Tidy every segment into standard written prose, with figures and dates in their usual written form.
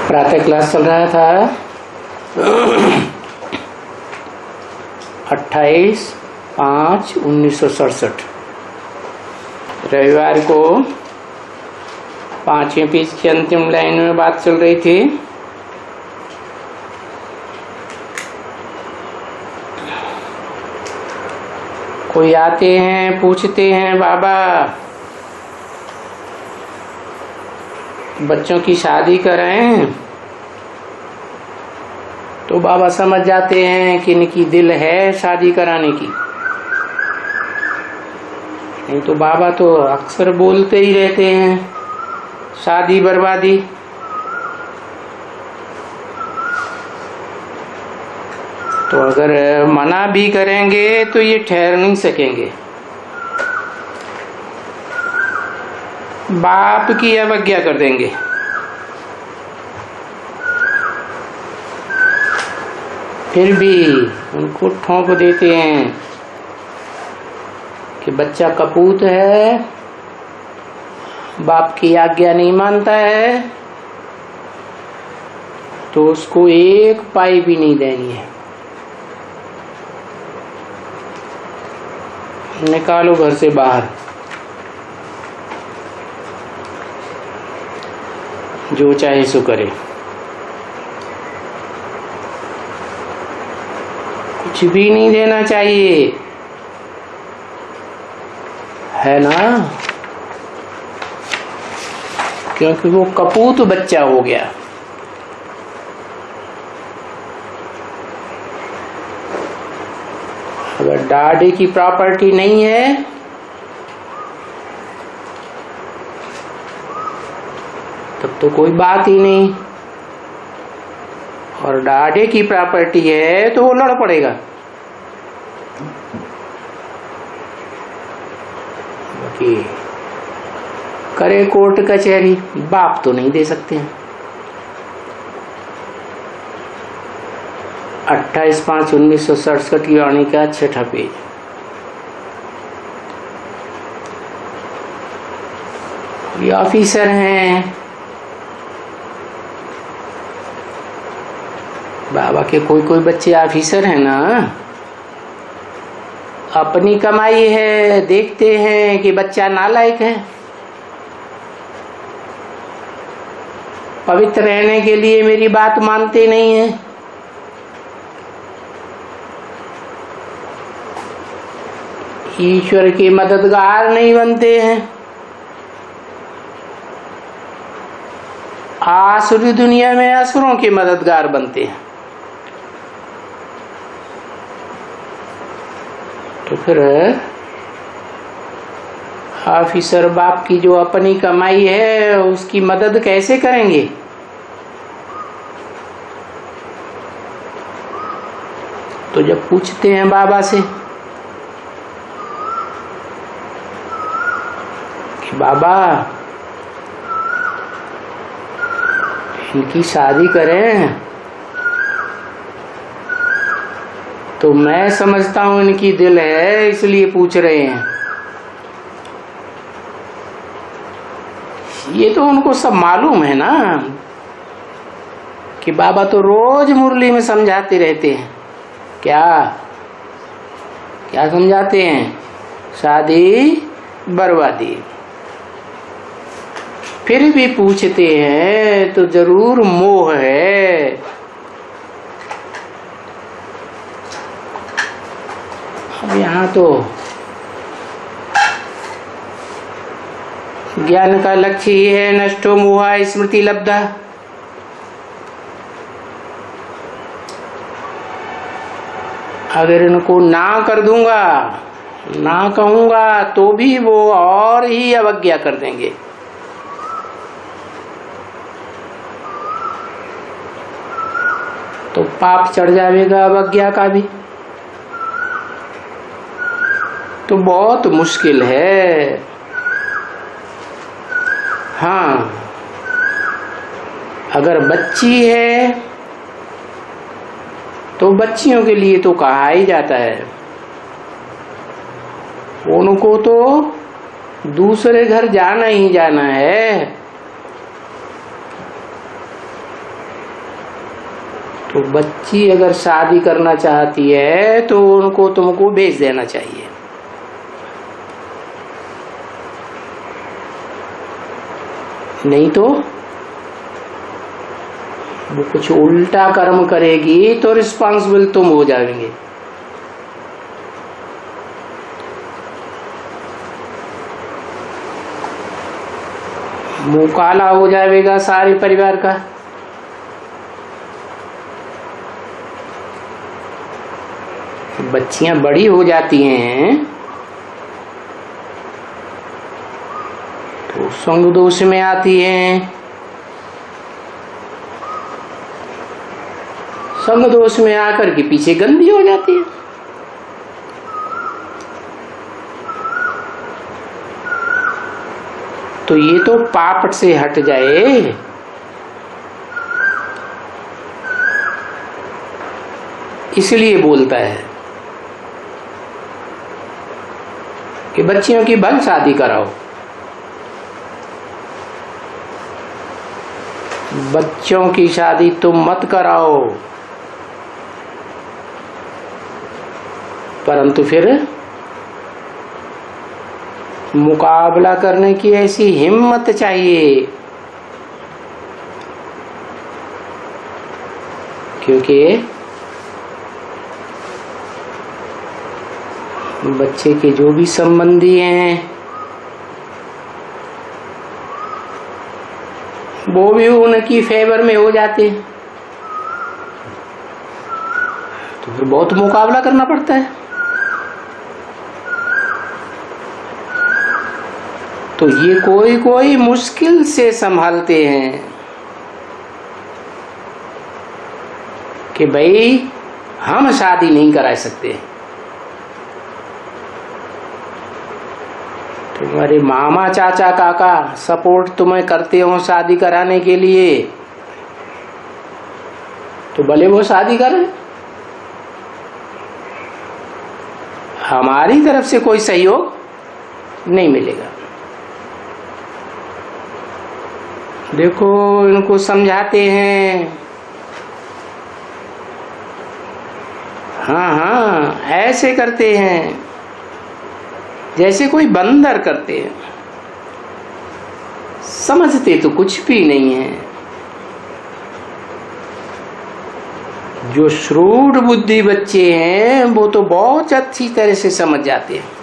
प्रातः क्लास चल रहा था 28/5/1967 रविवार को 5वें पेज की अंतिम लाइन में बात चल रही थी। कोई आते हैं पूछते हैं, बाबा बच्चों की शादी कराएं, तो बाबा समझ जाते हैं कि इनकी दिल है शादी कराने की। नहीं तो बाबा तो अक्सर बोलते ही रहते हैं शादी बर्बादी। तो अगर मना भी करेंगे तो ये ठहर नहीं सकेंगे। बाप की अवज्ञा कर देंगे। फिर भी उनको ठोंक देते हैं कि बच्चा कपूत है, बाप की आज्ञा नहीं मानता है, तो उसको एक पाई भी नहीं देनी है। निकालो घर से बाहर, जो चाहे सो करे। कुछ भी नहीं देना चाहिए, है ना, क्योंकि वो कपूत बच्चा हो गया। अगर डाडे की प्रॉपर्टी नहीं है तब तो कोई बात ही नहीं, और डाडे की प्रॉपर्टी है तो वो लड़ पड़ेगा। बाकी करे कोर्ट कचहरी, बाप तो नहीं दे सकते हैं। 28/5/1967 की वाणी का 6ठा पेज। ये ऑफिसर हैं बाबा के, कोई बच्चे ऑफिसर हैं ना, अपनी कमाई है, देखते हैं कि बच्चा नालायक है, पवित्र रहने के लिए मेरी बात मानते नहीं है, ईश्वर के मददगार नहीं बनते हैं, आसुरी दुनिया में असुरों के मददगार बनते हैं। तो फिर ऑफिसर बाप की जो अपनी कमाई है उसकी मदद कैसे करेंगे? तो जब पूछते हैं बाबा से कि बाबा इनकी शादी करें, तो मैं समझता हूं इनकी दिल है इसलिए पूछ रहे हैं। ये तो उनको सब मालूम है ना कि बाबा तो रोज मुरली में समझाते रहते हैं। क्या क्या समझाते हैं? शादी बर्बादी। फिर भी पूछते हैं तो जरूर मोह है। अब यहाँ तो ज्ञान का लक्ष्य ही है नष्टो मोहा स्मृति लब्धा। अगर इनको ना कर दूंगा, ना कहूंगा, तो भी वो और ही अवज्ञा कर देंगे। तो पाप चढ़ जाएगा अवज्ञा का भी, तो बहुत मुश्किल है। हाँ, अगर बच्ची है तो बच्चियों के लिए तो कहा ही जाता है, उनको तो दूसरे घर जाना ही जाना है। तो बच्ची अगर शादी करना चाहती है तो उनको तुमको भेज देना चाहिए। नहीं तो वो कुछ उल्टा कर्म करेगी तो रिस्पांसिबल तुम हो जाएंगे। मुंह काला हो जाएगा सारे परिवार का। बच्चियां बड़ी हो जाती हैं तो संग दोष में आती हैं। संग दोष में आकर के पीछे गंदी हो जाती है। तो ये तो पापट से हट जाए। इसलिए बोलता है कि बच्चियों की भल शादी कराओ। बच्चों की शादी तुम मत कराओ, परंतु फिर मुकाबला करने की ऐसी हिम्मत चाहिए, क्योंकि बच्चे के जो भी संबंधी हैं वो भी उनकी फेवर में हो जाते हैं, तो फिर बहुत मुकाबला करना पड़ता है। तो ये कोई कोई मुश्किल से संभालते हैं कि भाई हम शादी नहीं करा सकते, तुम्हारे मामा चाचा काका सपोर्ट तुम्हें करते हो शादी कराने के लिए, तो भले वो शादी करें। हमारी तरफ से कोई सहयोग नहीं मिलेगा। देखो इनको समझाते हैं, हाँ हाँ ऐसे करते हैं जैसे कोई बंदर करते हैं, समझते तो कुछ भी नहीं है। जो श्रूड बुद्धि बच्चे हैं वो तो बहुत अच्छी तरह से समझ जाते हैं।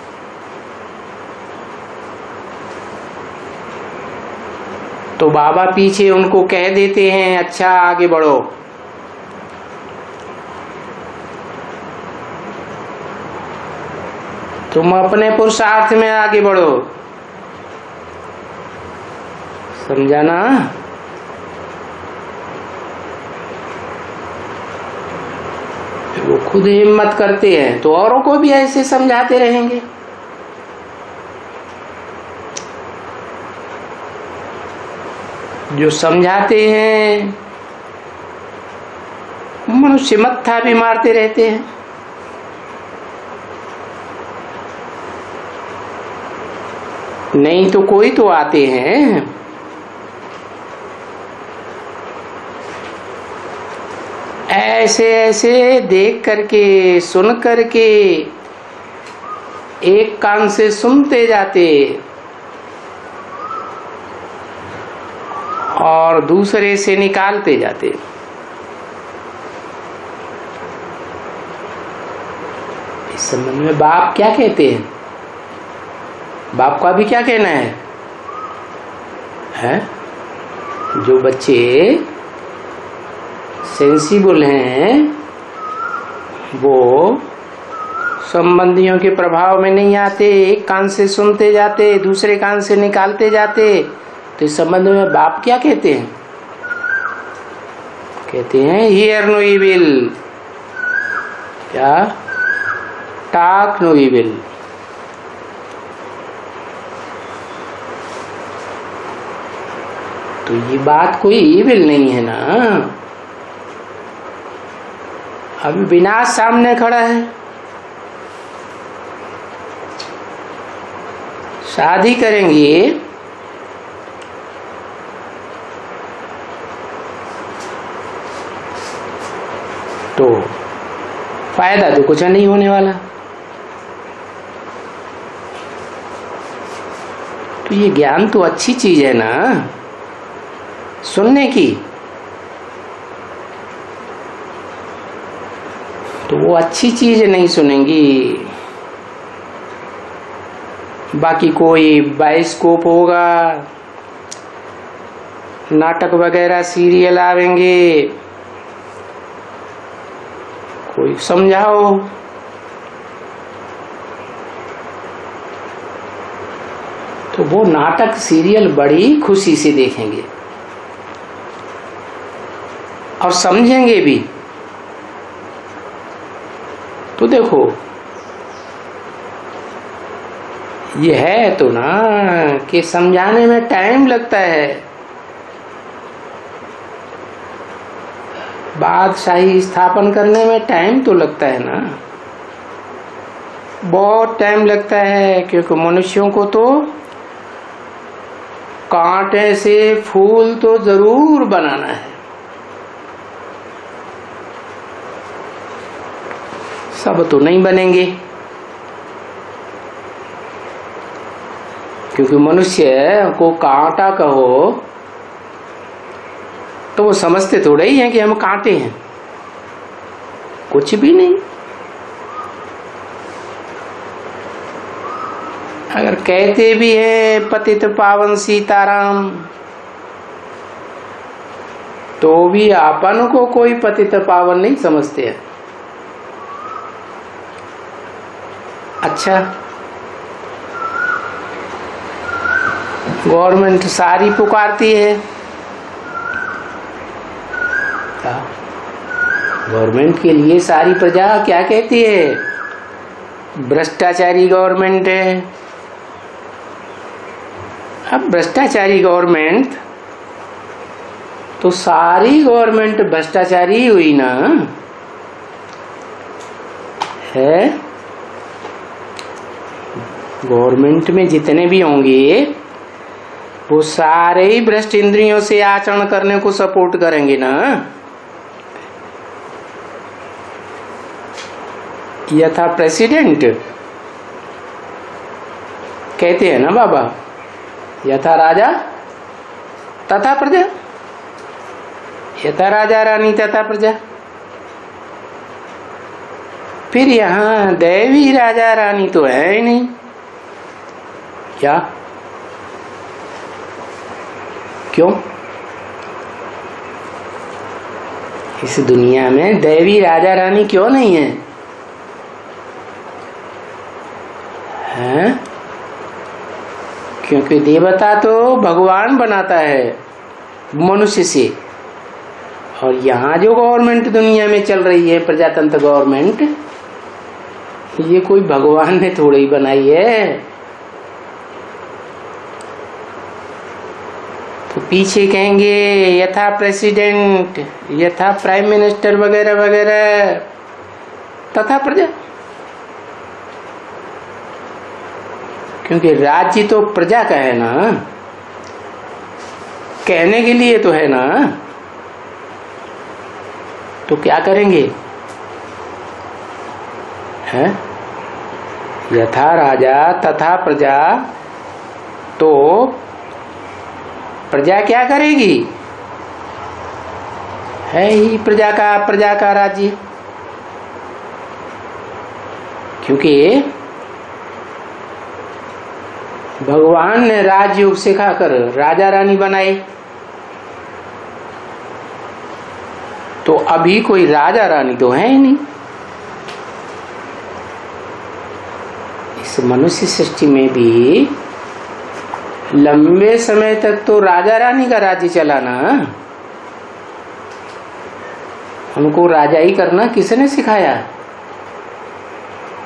तो बाबा पीछे उनको कह देते हैं अच्छा आगे बढ़ो, तुम अपने पुरुषार्थ में आगे बढ़ो। समझा ना? वो खुद हिम्मत करते हैं तो औरों को भी ऐसे समझाते रहेंगे। जो समझाते हैं मनुष्य मत्था भी मारते रहते हैं। नहीं तो कोई तो आते हैं ऐसे ऐसे देख करके सुन करके एक कान से सुनते जाते और दूसरे से निकालते जाते। इस संबंध में बाप क्या कहते हैं? बाप का भी क्या कहना है? जो बच्चे सेंसिबल हैं वो संबंधियों के प्रभाव में नहीं आते, एक कान से सुनते जाते दूसरे कान से निकालते जाते। तो इस संबंध में बाप क्या कहते हैं? कहते हैं हियर नो इविल, क्या टॉक नो इविल। तो ये बात कोई इविल नहीं है ना। अभी विनाश सामने खड़ा है, शादी करेंगे फायदा तो कुछ नहीं होने वाला। तो ये ज्ञान तो अच्छी चीज है ना सुनने की, तो वो अच्छी चीज नहीं सुनेंगी। बाकी कोई बायोस्कोप होगा, नाटक वगैरह सीरियल आवेंगे, कोई समझाओ, तो वो नाटक सीरियल बड़ी खुशी से देखेंगे और समझेंगे भी। तो देखो ये है तो ना कि समझाने में टाइम लगता है, बादशाही स्थापन करने में टाइम तो लगता है ना, बहुत टाइम लगता है, क्योंकि मनुष्यों को तो कांटे से फूल तो जरूर बनाना है। सब तो नहीं बनेंगे, क्योंकि मनुष्य को कांटा कहो तो वो समझते थोड़े ही हैं कि हम कांटे हैं, कुछ भी नहीं। अगर कहते भी हैं पतित पावन सीताराम, तो भी अपन को कोई पतित पावन नहीं समझते हैं। अच्छा, गवर्नमेंट सारी पुकारती है, गवर्नमेंट के लिए सारी प्रजा क्या कहती है? भ्रष्टाचारी गवर्नमेंट है। अब भ्रष्टाचारी गवर्नमेंट तो सारी गवर्नमेंट भ्रष्टाचारी हुई ना है। गवर्नमेंट में जितने भी होंगे वो सारे ही भ्रष्ट इंद्रियों से आचरण करने को सपोर्ट करेंगे ना। यथा प्रेसिडेंट कहते हैं ना बाबा, यथा राजा तथा प्रजा, यथा राजा रानी तथा प्रजा। फिर यहाँ दैवी राजा रानी तो है ही नहीं क्या? क्यों? इस दुनिया में दैवी राजा रानी क्यों नहीं है? हैं? क्योंकि देवता तो भगवान बनाता है मनुष्य से, और यहाँ जो गवर्नमेंट दुनिया में चल रही है प्रजातंत्र गवर्नमेंट, ये कोई भगवान ने थोड़ी ही बनाई है। तो पीछे कहेंगे यथा प्रेसिडेंट, यथा प्राइम मिनिस्टर वगैरह वगैरह तथा प्रजा, क्योंकि राज्य तो प्रजा का है ना, कहने के लिए तो है ना। तो क्या करेंगे? है यथा राजा तथा प्रजा, तो प्रजा क्या करेगी? है ही प्रजा का राज्य, क्योंकि भगवान ने राजयोग सिखाकर राजा रानी बनाए। तो अभी कोई राजा रानी तो है ही नहीं। इस मनुष्य सृष्टि में भी लंबे समय तक तो राजा रानी का राज्य चला ना। उनको राजा ही करना किसने सिखाया?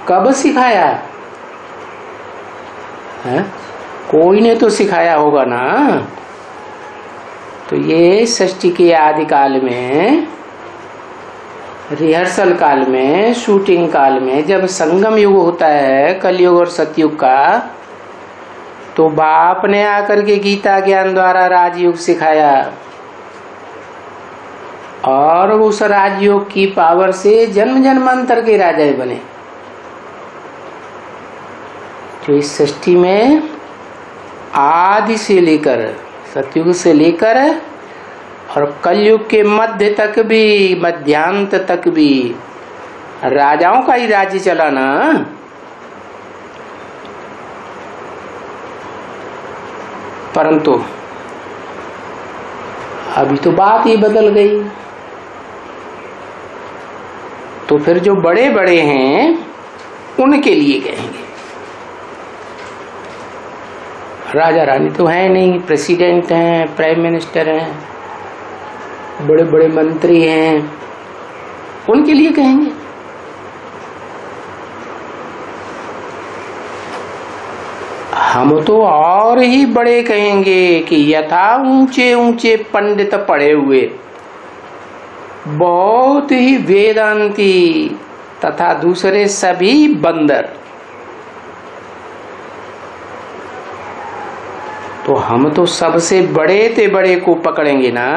कब सिखाया है? कोई ने तो सिखाया होगा ना। तो ये सृष्टि के आदि काल में, रिहर्सल काल में, शूटिंग काल में, जब संगम युग होता है कलयुग और सतयुग का, तो बाप ने आकर के गीता ज्ञान द्वारा राजयुग सिखाया। और उस राजयोग की पावर से जन्म जन्मांतर के राजा बने। जो इस सृष्टि में आदि से लेकर, सतयुग से लेकर और कलयुग के मध्य तक भी, मध्यांत तक भी राजाओं का ही राज्य चला ना। परंतु अभी तो बात ही बदल गई। तो फिर जो बड़े बड़े हैं उनके लिए कहेंगे। राजा रानी तो है नहीं, प्रेसिडेंट हैं, प्राइम मिनिस्टर हैं, बड़े बड़े मंत्री हैं, उनके लिए कहेंगे। हम तो और ही बड़े कहेंगे कि यथा ऊंचे ऊंचे पंडित पढ़े हुए, बहुत ही वेदांती तथा दूसरे सभी बंदर, तो हम तो सबसे बड़े ते बड़े को पकड़ेंगे ना।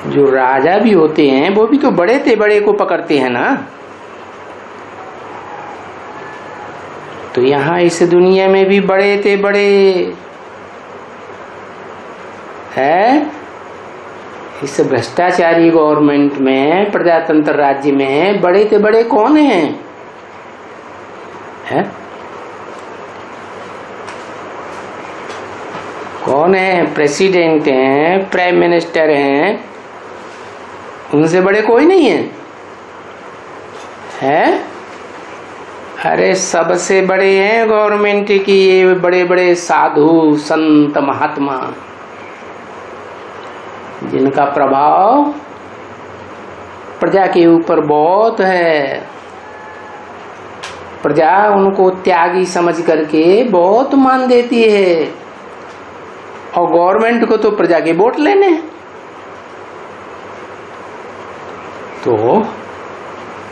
जो राजा भी होते हैं वो भी तो बड़े ते बड़े को पकड़ते हैं ना। तो यहाँ इस दुनिया में भी बड़े ते बड़े है। इस भ्रष्टाचारी गवर्नमेंट में, प्रजातंत्र राज्य में बड़े ते बड़े कौन हैं? है? कौन है? प्रेसिडेंट हैं, प्राइम मिनिस्टर हैं, उनसे बड़े कोई नहीं है। है? अरे सबसे बड़े हैं गवर्नमेंट की ये बड़े बड़े साधु संत महात्मा, जिनका प्रभाव प्रजा के ऊपर बहुत है। प्रजा उनको त्यागी समझ करके बहुत मान देती है, और गवर्नमेंट को तो प्रजा के वोट लेने हैं। तो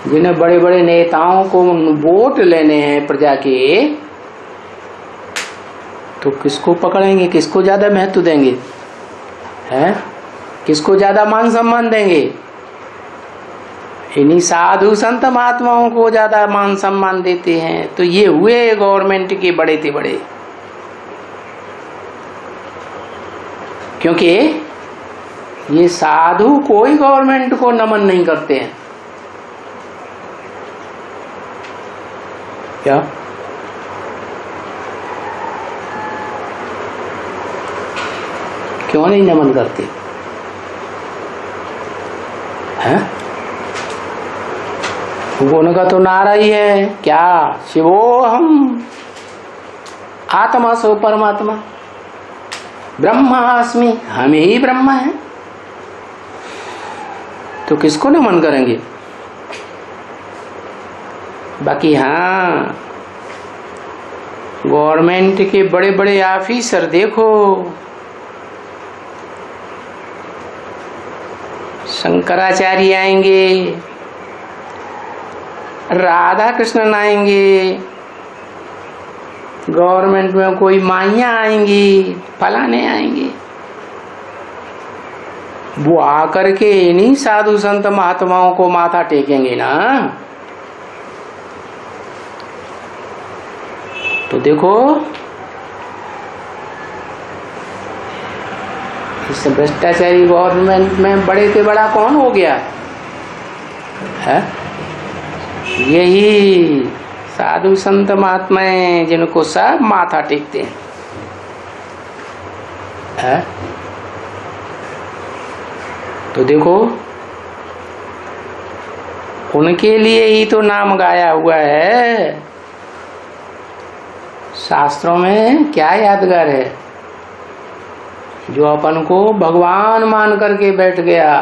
जिन्हें बड़े बड़े नेताओं को वोट लेने हैं प्रजा के, तो किसको पकड़ेंगे? किसको ज्यादा महत्व देंगे? हैं? किसको ज्यादा मान सम्मान देंगे? इन्हीं साधु संत महात्माओं को ज्यादा मान सम्मान देते हैं। तो ये हुए गवर्नमेंट के बड़े ते बड़े, क्योंकि ये साधु कोई गवर्नमेंट को नमन नहीं करते हैं। क्या? क्यों नहीं नमन करते हैं? उनका तो नारा ही है क्या? शिवोहम, आत्मा सो परमात्मा, ब्रह्मास्मि, हम ही ब्रह्मा है। तो किसको नमन करेंगे? बाकी हाँ, गवर्नमेंट के बड़े बड़े ऑफिसर देखो, शंकराचार्य आएंगे, राधा कृष्णन आएंगे, गवर्नमेंट में कोई माइयां आएंगी, फलाने आएंगे, वो आकर के इन्हीं साधु संत महात्माओं को माथा टेकेंगे ना। तो देखो, इस भ्रष्टाचारी गवर्नमेंट में बड़े से बड़ा कौन हो गया है? यही साधु संत महात्माएं, जिनको सब माथा टेकते हैं। है? तो देखो, उनके लिए ही तो नाम गाया हुआ है। शास्त्रों में क्या यादगार है? जो अपन को भगवान मान करके बैठ गया,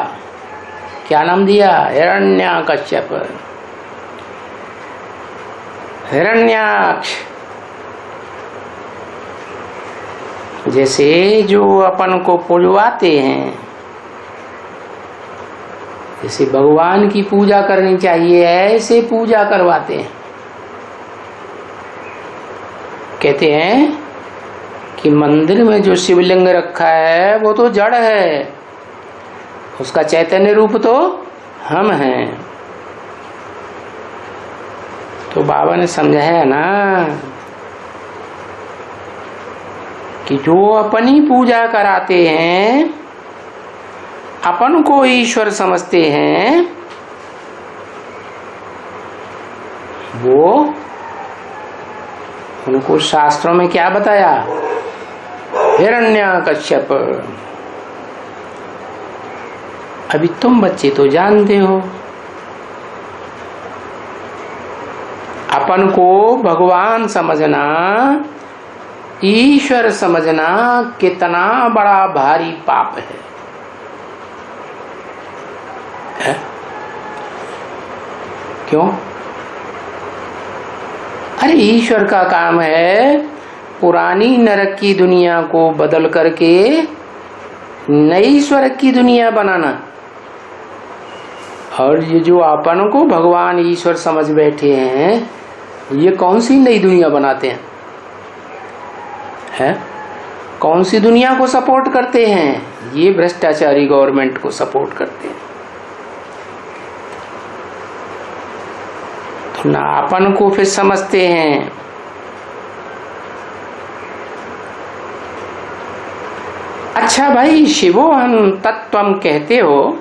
क्या नाम दिया? हिरण्यकश्यप, हिरण्याक्ष। जैसे जो अपन को पुलवाते हैं, जैसे भगवान की पूजा करनी चाहिए ऐसे पूजा करवाते हैं। कहते हैं कि मंदिर में जो शिवलिंग रखा है वो तो जड़ है, उसका चैतन्य रूप तो हम हैं। तो बाबा ने समझाया ना कि जो अपनी पूजा कराते हैं, अपन को ईश्वर समझते हैं, वो उनको शास्त्रों में क्या बताया? हिरण्यकश्यप। अभी तुम बच्चे तो जानते हो, अपन को भगवान समझना, ईश्वर समझना कितना बड़ा भारी पाप है? क्यों? अरे ईश्वर का काम है पुरानी नरक की दुनिया को बदल करके नई स्वर्ग की दुनिया बनाना। और ये जो अपन को भगवान ईश्वर समझ बैठे हैं, ये कौन सी नई दुनिया बनाते हैं? कौन सी दुनिया को सपोर्ट करते हैं? ये भ्रष्टाचारी गवर्नमेंट को सपोर्ट करते हैं। तो ना अपन को फिर समझते हैं। अच्छा भाई, शिवोहम तत्वम कहते हो,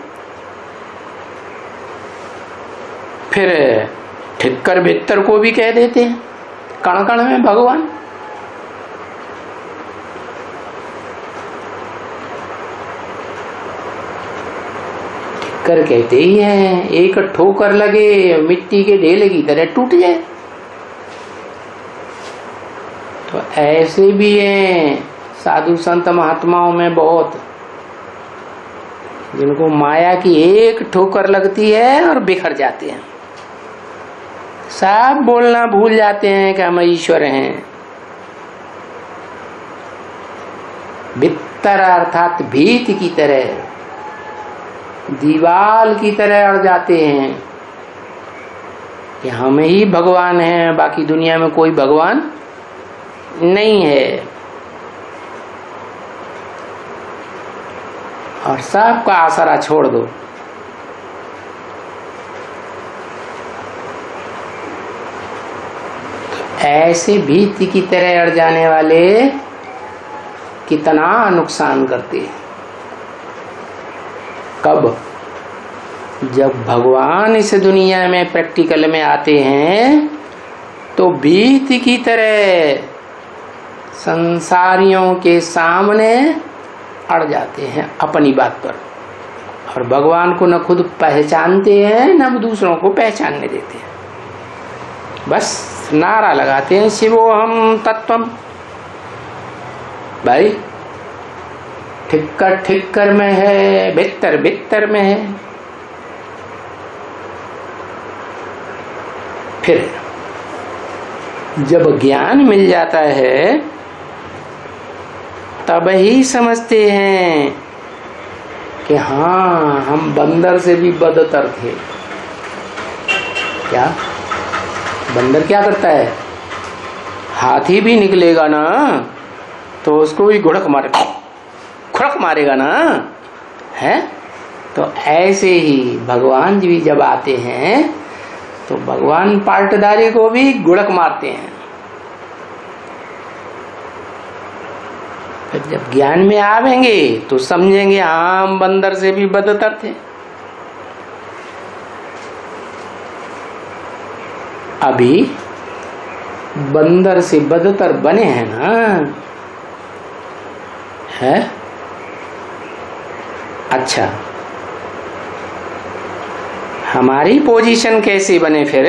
फिर ठिक्कर भित्तर को भी कह देते हैं, कण कण में भगवान। ठिक्कर कहते ही हैं, एक ठोकर लगे मिट्टी के ढेले की तरह टूट जाए। तो ऐसे भी हैं साधु संत महात्माओं में बहुत, जिनको माया की एक ठोकर लगती है और बिखर जाते हैं, सब बोलना भूल जाते हैं कि हम ईश्वर हैं। भित्तर अर्थात भीत की तरह, दीवाल की तरह अड़ जाते हैं कि हम ही भगवान हैं, बाकी दुनिया में कोई भगवान नहीं है। और सबका आसरा छोड़ दो। ऐसे भीति की तरह अड़ जाने वाले कितना नुकसान करते हैं। कब? जब भगवान इस दुनिया में प्रैक्टिकल में आते हैं तो भीति की तरह संसारियों के सामने अड़ जाते हैं अपनी बात पर, और भगवान को न खुद पहचानते हैं न दूसरों को पहचानने देते हैं। बस नारा लगाते हैं शिवोहम तत्वम। भाई ठिक्कर ठिक्कर में है, भित्तर भित्तर में है। फिर जब ज्ञान मिल जाता है तब ही समझते हैं कि हाँ, हम बंदर से भी बदतर थे। क्या? बंदर क्या करता है? हाथी भी निकलेगा ना तो उसको भी खुड़क मारेगा ना, है? तो ऐसे ही भगवान जी भी जब आते हैं तो भगवान पाल्टदारी को भी गुड़क मारते हैं। फिर जब ज्ञान में आवेंगे तो समझेंगे हाँ, हम बंदर से भी बदतर थे। अभी बंदर से बदतर बने हैं ना, है? अच्छा, हमारी पोजीशन कैसे बने फिर?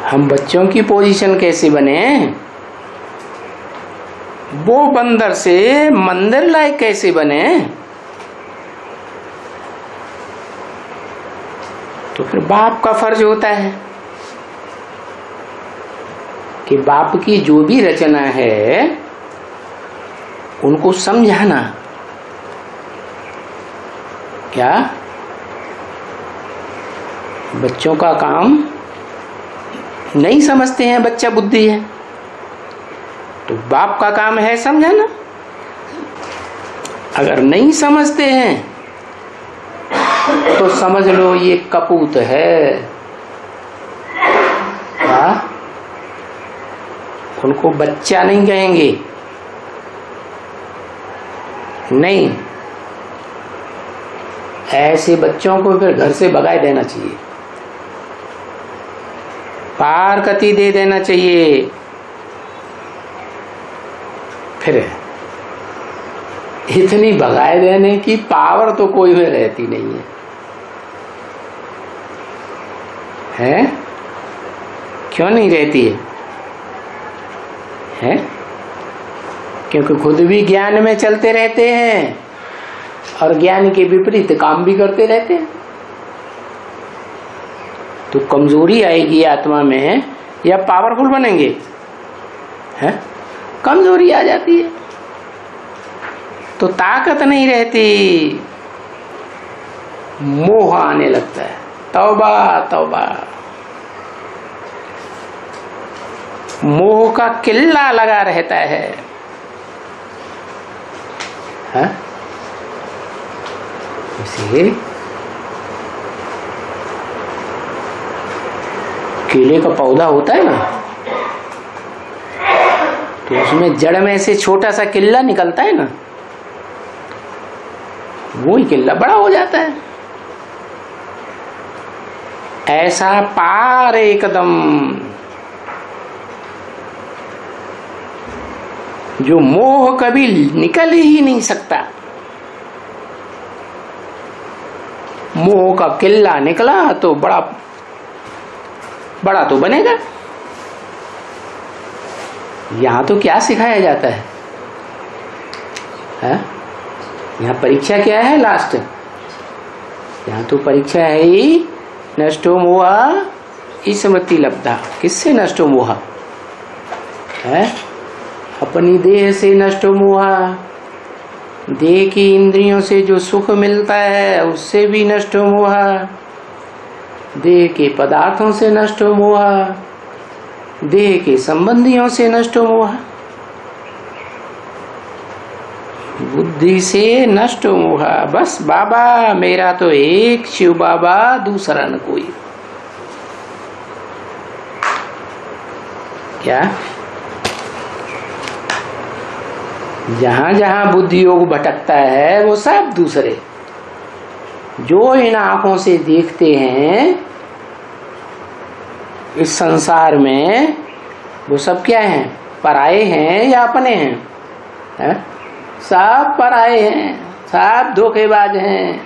हम बच्चों की पोजीशन कैसे बने? वो बंदर से मंदिर लायक कैसे बने? तो फिर बाप का फर्ज होता है कि बाप की जो भी रचना है उनको समझाना। क्या? बच्चों का काम नहीं समझते हैं बच्चा बुद्धि है, तो बाप का काम है समझाना। अगर नहीं समझते हैं तो समझ लो ये कपूत है। उनको बच्चा नहीं कहेंगे, नहीं, ऐसे बच्चों को फिर घर से भगा देना चाहिए, पार कति दे देना चाहिए। फिर इतनी भगाए देने की पावर तो कोई में रहती नहीं है, है? क्यों नहीं रहती है? क्योंकि खुद भी ज्ञान में चलते रहते हैं और ज्ञान के विपरीत काम भी करते रहते हैं। तो कमजोरी आएगी आत्मा में या पावरफुल बनेंगे? है? कमजोरी आ जाती है तो ताकत नहीं रहती, मोह आने लगता है। तौबा तौबा, मोह का किल्ला लगा रहता है। इसलिए केले का पौधा होता है ना, तो उसमें जड़ में से छोटा सा किल्ला निकलता है ना, वो ही किल्ला बड़ा हो जाता है। ऐसा पार एकदम जो मोह कभी निकल ही नहीं सकता, मोह का किल्ला निकला तो बड़ा बड़ा तो बनेगा। यहां तो क्या सिखाया जाता है? यहाँ परीक्षा क्या है? लास्ट यहाँ तो परीक्षा है ही नष्टो मोह स्मृति लब्धा। किससे नष्टो मोह है? अपनी देह से नष्टो मोह, देह की इंद्रियों से जो सुख मिलता है उससे भी नष्टो मोह, देह के पदार्थों से नष्टो मोह, देह के संबंधियों से नष्टो मोह, बुद्धि से नष्टो मोह। बस बाबा मेरा तो एक शिव बाबा, दूसरा न कोई। क्या? जहां जहां बुद्धि योग भटकता है वो सब दूसरे, जो इन आंखों से देखते हैं इस संसार में, वो सब क्या हैं? पराये हैं या अपने हैं? है? सब पराये हैं, सब धोखेबाज हैं।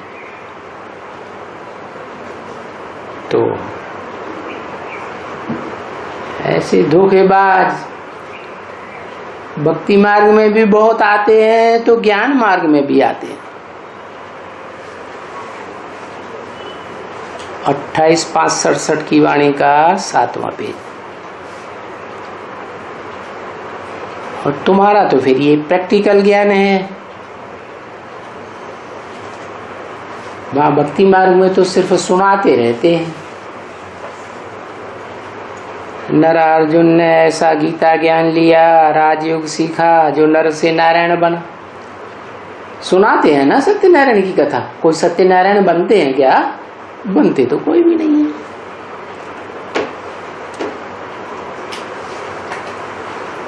तो ऐसे धोखेबाज भक्ति मार्ग में भी बहुत आते हैं तो ज्ञान मार्ग में भी आते हैं। 28-5-67 की वाणी का 7वां पेज। और तुम्हारा तो फिर ये प्रैक्टिकल ज्ञान है। वहां भक्ति मार्ग में तो सिर्फ सुनाते रहते हैं। नर अर्जुन ने ऐसा गीता ज्ञान लिया, राजयोग सीखा, जो नर से नारायण बना। सुनाते हैं ना सत्यनारायण की कथा। कोई सत्यनारायण बनते हैं क्या? बनते तो कोई भी नहीं है।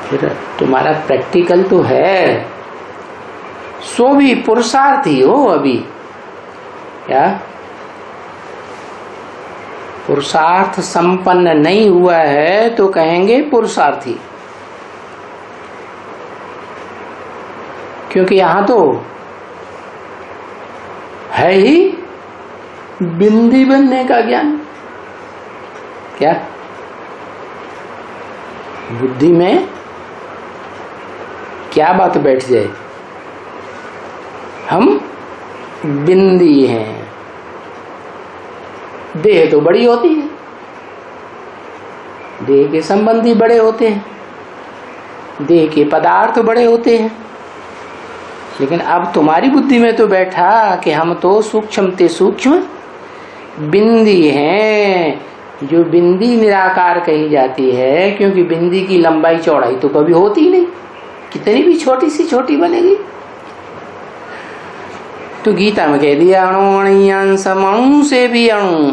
फिर तुम्हारा प्रैक्टिकल तो है, सो भी पुरुषार्थी हो अभी। क्या? पुरुषार्थ संपन्न नहीं हुआ है तो कहेंगे पुरुषार्थी, क्योंकि यहां तो है ही बिंदी बनने का ज्ञान। क्या? बुद्धि में क्या बात बैठ जाए? हम बिंदी हैं। देह तो बड़ी होती है, देह के संबंधी बड़े होते हैं, देह के पदार्थ बड़े होते हैं। लेकिन अब तुम्हारी बुद्धि में तो बैठा कि हम तो सूक्ष्म ते सूक्ष्म बिंदी हैं, जो बिंदी निराकार कही जाती है, क्योंकि बिंदी की लंबाई चौड़ाई तो कभी होती नहीं, कितनी भी छोटी सी छोटी बनेगी। तो गीता में कह दिया अणु अणियांश, अणु से भी अणु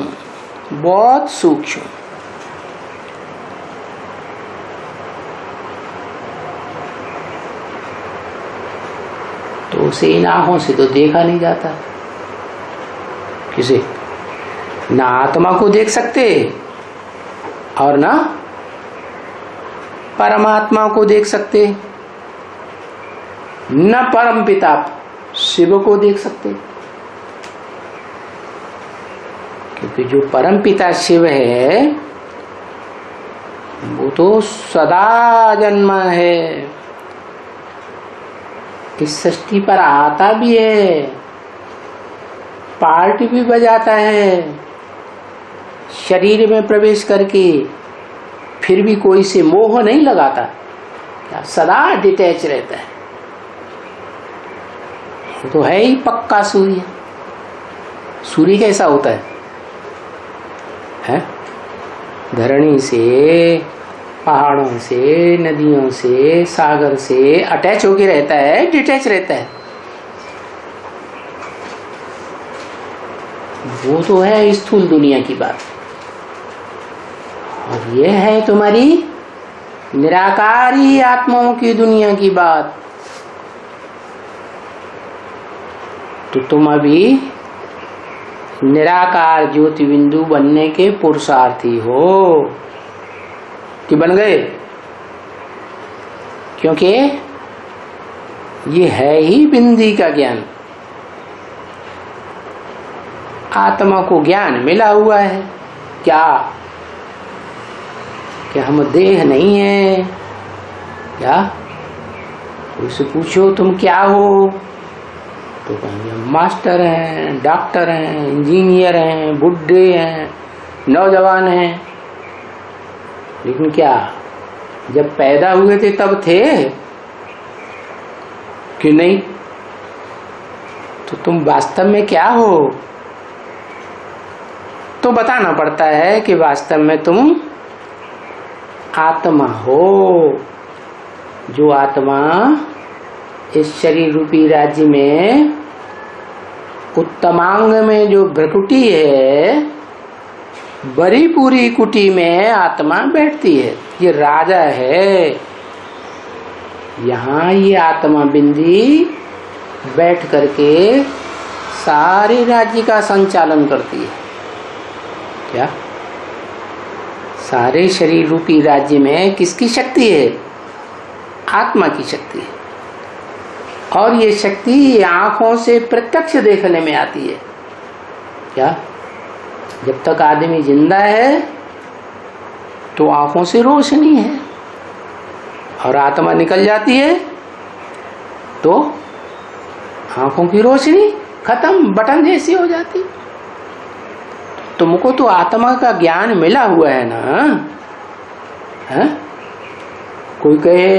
बहुत सूक्ष्म। तो उसे इन आंखों से तो देखा नहीं जाता। किसे ना आत्मा को देख सकते और ना परमात्मा को देख सकते, न परम पिता शिव को देख सकते, क्योंकि जो परम पिता शिव है वो तो सदा जन्मा है, इस सृष्टि पर आता भी है, पार्टी भी बजाता है, शरीर में प्रवेश करके फिर भी कोई से मोह नहीं लगाता, सदा डिटैच रहता है। तो है ही पक्का सूर्य। सूर्य कैसा होता है? धरणी से, पहाड़ों से, नदियों से, सागर से अटैच होके रहता है, डिटैच रहता है। वो तो है स्थूल दुनिया की बात, और ये है तुम्हारी निराकारी आत्माओं की दुनिया की बात। तो तुम अभी निराकार ज्योति बिंदु बनने के पुरुषार्थी हो कि बन गए, क्योंकि ये है ही बिंदी का ज्ञान। आत्मा को ज्ञान मिला हुआ है क्या कि हम देह नहीं है क्या? उससे पूछो तुम क्या हो तो कहेंगे मास्टर हैं, डॉक्टर हैं, इंजीनियर हैं, बुढ़े हैं, नौजवान हैं। लेकिन क्या जब पैदा हुए थे तब थे कि नहीं? तो तुम वास्तव में क्या हो? तो बताना पड़ता है कि वास्तव में तुम आत्मा हो। जो आत्मा इस शरीर रूपी राज्य में उत्तमांग में जो भ्रकुटी है, बड़ी पूरी कुटी में आत्मा बैठती है। ये राजा है, यहाँ ये आत्मा बिंदी बैठ करके सारे राज्य का संचालन करती है। क्या सारे शरीर रूपी राज्य में किसकी शक्ति है? आत्मा की शक्ति है। और ये शक्ति आंखों से प्रत्यक्ष देखने में आती है। क्या जब तक आदमी जिंदा है तो आंखों से रोशनी है, और आत्मा निकल जाती है तो आंखों की रोशनी खत्म, बटन जैसी हो जाती। तुमको तो आत्मा का ज्ञान मिला हुआ है ना है? कोई कहे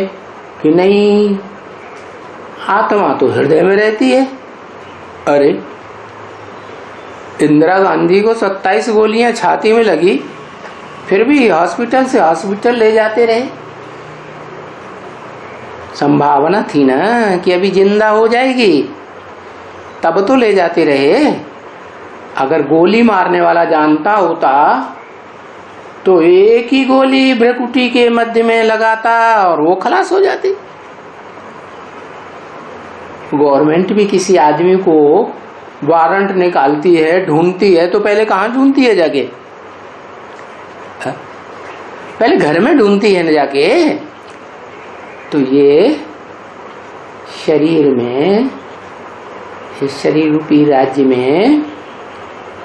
कि नहीं आत्मा तो हृदय में रहती है। अरे इंदिरा गांधी को 27 गोलियां छाती में लगी, फिर भी हॉस्पिटल से हॉस्पिटल ले जाते रहे। संभावना थी ना कि अभी जिंदा हो जाएगी, तब तो ले जाते रहे। अगर गोली मारने वाला जानता होता तो एक ही गोली भ्रकुटी के मध्य में लगाता और वो खलास हो जाती। गवर्नमेंट भी किसी आदमी को वारंट निकालती है, ढूंढती है, तो पहले कहाँ ढूंढती है जाके? पहले घर में ढूंढती है ना जाके। तो ये शरीर में, इस शरीर रूपी राज्य में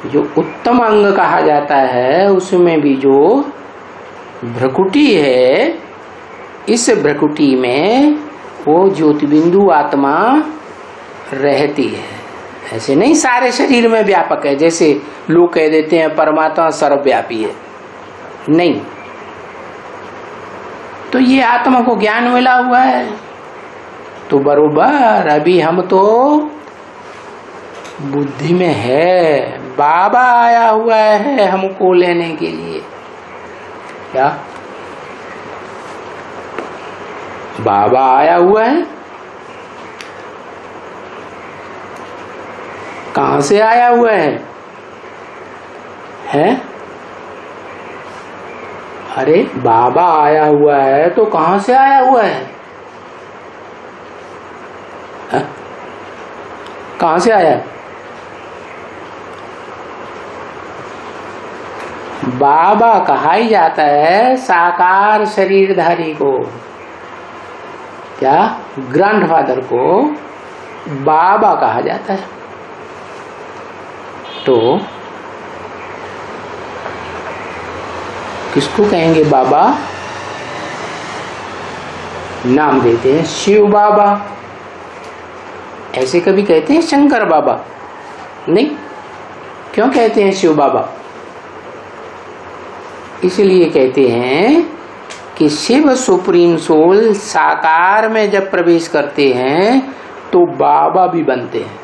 जो उत्तम अंग कहा जाता है, उसमें भी जो भ्रकुटी है, इस भ्रकुटी में वो ज्योतिबिंदु आत्मा रहती है। ऐसे नहीं सारे शरीर में व्यापक है, जैसे लोग कह देते हैं परमात्मा सर्वव्यापी है। नहीं, तो ये आत्मा को ज्ञान मिला हुआ है। तो बरोबर अभी हम तो बुद्धि में है, बाबा आया हुआ है हमको लेने के लिए। क्या बाबा आया हुआ है? कहां से आया हुआ है? अरे बाबा आया हुआ है तो कहां से आया हुआ है? कहां से आया? बाबा कहा ही जाता है साकार शरीरधारी को। क्या ग्रैंडफादर को बाबा कहा जाता है। तो किसको कहेंगे बाबा? नाम देते हैं शिव बाबा, ऐसे कभी कहते हैं शंकर बाबा नहीं। क्यों कहते हैं शिव बाबा? इसलिए कहते हैं कि शिव सुप्रीम सोल साकार में जब प्रवेश करते हैं तो बाबा भी बनते हैं।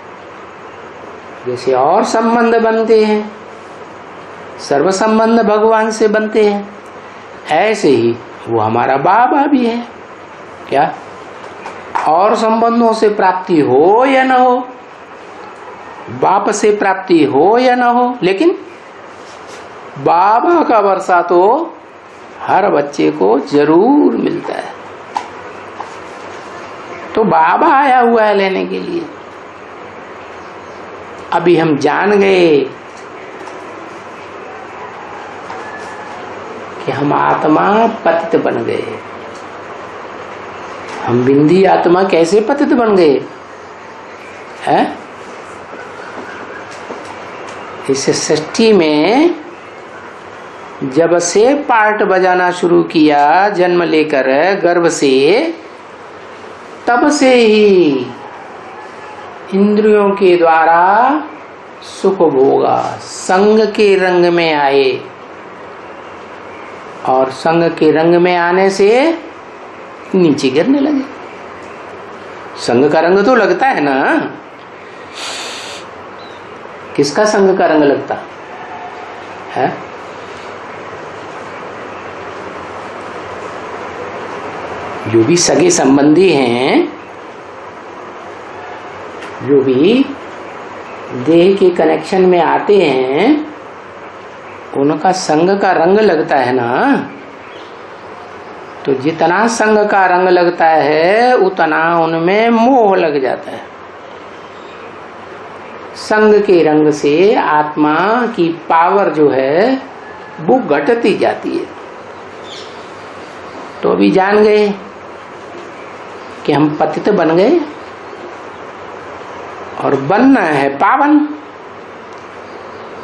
जैसे और संबंध बनते हैं, सर्व संबंध भगवान से बनते हैं, ऐसे ही वो हमारा बाबा भी है। क्या और संबंधों से प्राप्ति हो या न हो, बाप से प्राप्ति हो या न हो, लेकिन बाबा का वर्षा तो हर बच्चे को जरूर मिलता है। तो बाबा आया हुआ है लेने के लिए। अभी हम जान गए कि हम आत्मा पतित बन गए। हम बिंदी आत्मा कैसे पतित बन गए हैं? इस सृष्टि में जब से पार्ट बजाना शुरू किया जन्म लेकर गर्भ से, तब से ही इंद्रियों के द्वारा सुख भोगा, संग के रंग में आए, और संग के रंग में आने से नीचे गिरने लगे। संग का रंग तो लगता है ना। किसका संग का रंग लगता है? जो भी सगे संबंधी हैं, जो भी देह के कनेक्शन में आते हैं, उनका संग का रंग लगता है ना। तो जितना संग का रंग लगता है उतना उनमें मोह लग जाता है। संग के रंग से आत्मा की पावर जो है वो घटती जाती है। तो अभी जान गए कि हम पतित बन गए और बनना है पावन।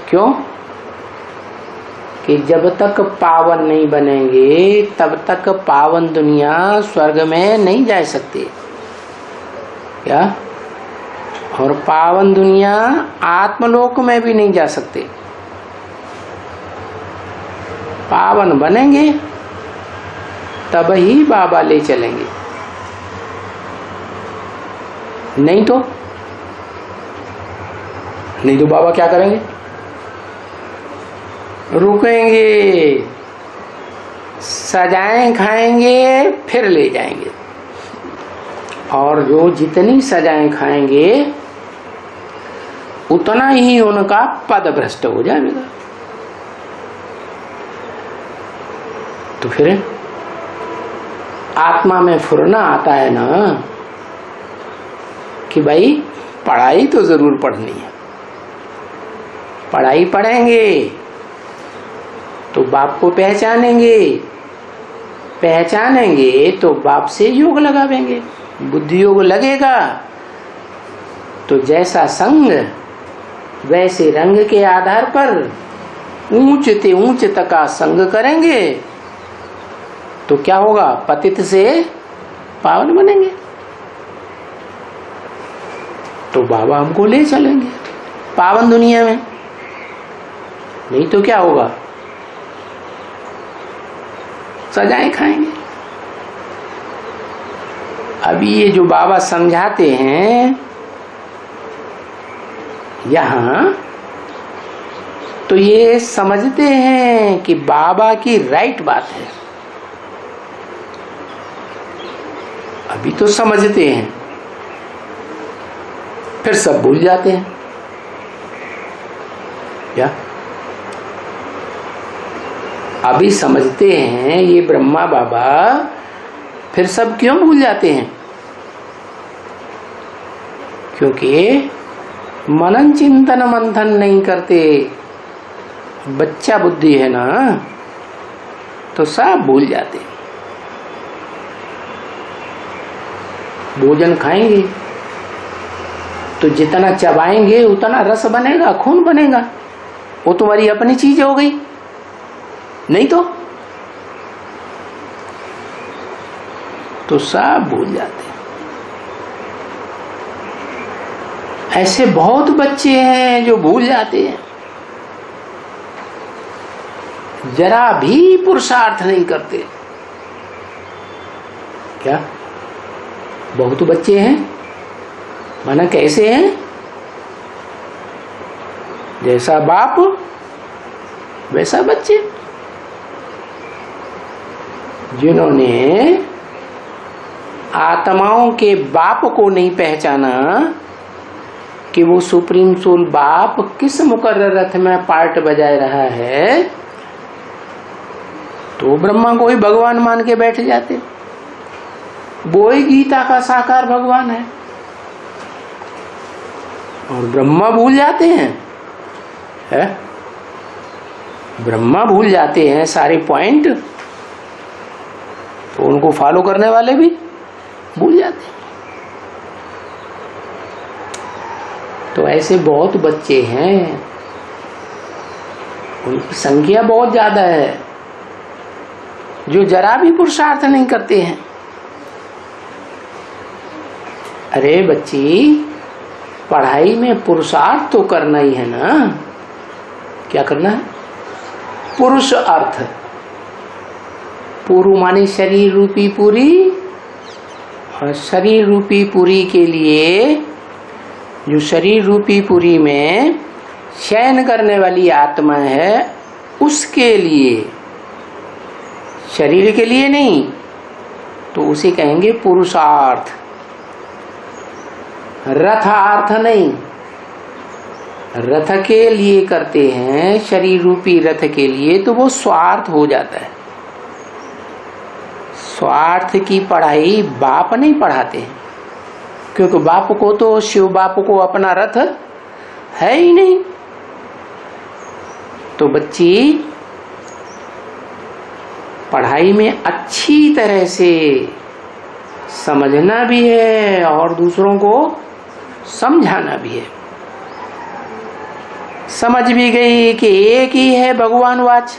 क्यों? कि जब तक पावन नहीं बनेंगे तब तक पावन दुनिया स्वर्ग में नहीं जा सकती। क्या? और पावन दुनिया आत्मलोक में भी नहीं जा सकते। पावन बनेंगे तब ही बाबा ले चलेंगे, नहीं तो बाबा क्या करेंगे? रुकेंगे, सजाएं खाएंगे, फिर ले जाएंगे। और जो जितनी सजाएं खाएंगे उतना ही उनका पद भ्रष्ट हो जाएगा। तो फिर आत्मा में फुरना आता है ना कि भाई पढ़ाई तो जरूर पढ़नी है। पढ़ाई पढ़ेंगे तो बाप को पहचानेंगे तो बाप से योग लगावेंगे, बुद्धि योग लगेगा। तो जैसा संग वैसे रंग के आधार पर ऊंच ते ऊंच तक का संग करेंगे तो क्या होगा? पतित से पावन बनेंगे। तो बाबा हमको ले चलेंगे पावन दुनिया में। नहीं तो क्या होगा? सजाएं खाएंगे। अभी ये जो बाबा समझाते हैं यहां तो ये समझते हैं कि बाबा की राइट बात है, अभी तो समझते हैं, फिर सब भूल जाते हैं। क्या अभी समझते हैं ये ब्रह्मा बाबा, फिर सब क्यों भूल जाते हैं? क्योंकि मनन चिंतन मंथन नहीं करते। बच्चा बुद्धि है ना, तो सब भूल जाते। भोजन खाएंगे तो जितना चबाएंगे उतना रस बनेगा, खून बनेगा, वो तुम्हारी अपनी चीज हो गई, नहीं तो सब भूल जाते। ऐसे बहुत बच्चे हैं जो भूल जाते हैं, जरा भी पुरुषार्थ नहीं करते। क्या बहुत बच्चे हैं, माना कैसे हैं? जैसा बाप वैसा बच्चे, जिन्होंने आत्माओं के बाप को नहीं पहचाना कि वो सुप्रीम सोल बाप किस मुकर्रर रथ में पार्ट बजाए रहा है, तो ब्रह्मा को ही भगवान मान के बैठ जाते। वो ही गीता का साकार भगवान है, और ब्रह्मा भूल जाते हैं, है? ब्रह्मा भूल जाते हैं सारे पॉइंट, तो उनको फॉलो करने वाले भी भूल जाते हैं। तो ऐसे बहुत बच्चे हैं, उनकी संख्या बहुत ज्यादा है, जो जरा भी पुरुषार्थ नहीं करते हैं। अरे बच्ची, पढ़ाई में पुरुषार्थ तो करना ही है ना। क्या करना है? पुरुष अर्थ। पूरु माने शरीर रूपी पूरी, और शरीर रूपी पूरी के लिए जो शरीर रूपी पूरी में शयन करने वाली आत्मा है, उसके लिए, शरीर के लिए नहीं, तो उसे कहेंगे पुरुषार्थ। रथार्थ नहीं, रथ के लिए करते हैं, शरीर रूपी रथ के लिए, तो वो स्वार्थ हो जाता है। स्वार्थ की पढ़ाई बाप नहीं पढ़ाते हैं, क्योंकि बाप को तो, शिव बाप को अपना रथ है ही नहीं। तो बच्ची पढ़ाई में अच्छी तरह से समझना भी है और दूसरों को समझाना भी है। समझ भी गई कि एक ही है भगवान वाच।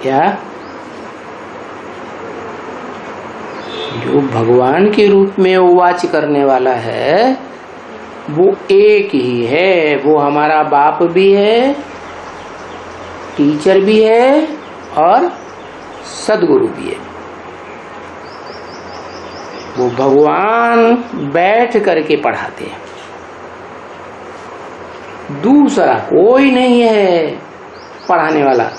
क्या जो भगवान के रूप में वाच करने वाला है वो एक ही है। वो हमारा बाप भी है, टीचर भी है और सदगुरु भी है। वो भगवान बैठ करके पढ़ाते हैं, दूसरा कोई नहीं है पढ़ाने वाला।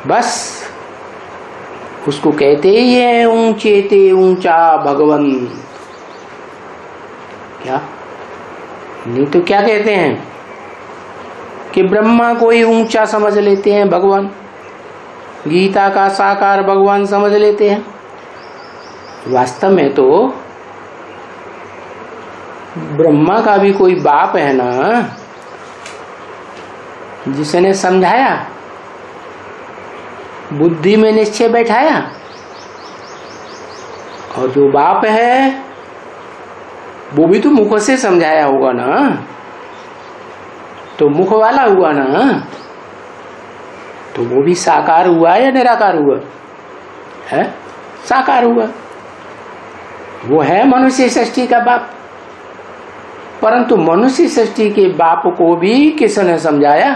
बस उसको कहते ही है ऊंचे ते ऊंचा भगवंत। क्या नहीं तो क्या कहते हैं कि ब्रह्मा को ही ऊंचा समझ लेते हैं भगवान, गीता का साकार भगवान समझ लेते हैं। वास्तव में तो ब्रह्मा का भी कोई बाप है ना, जिसने समझाया, बुद्धि में निश्चय बैठाया। और जो बाप है वो भी तो मुख से समझाया होगा ना, तो मुख वाला हुआ ना, तो वो भी साकार हुआ या निराकार हुआ? है साकार हुआ। वो है मनुष्य सृष्टि का बाप, परंतु मनुष्य सृष्टि के बाप को भी किसने समझाया?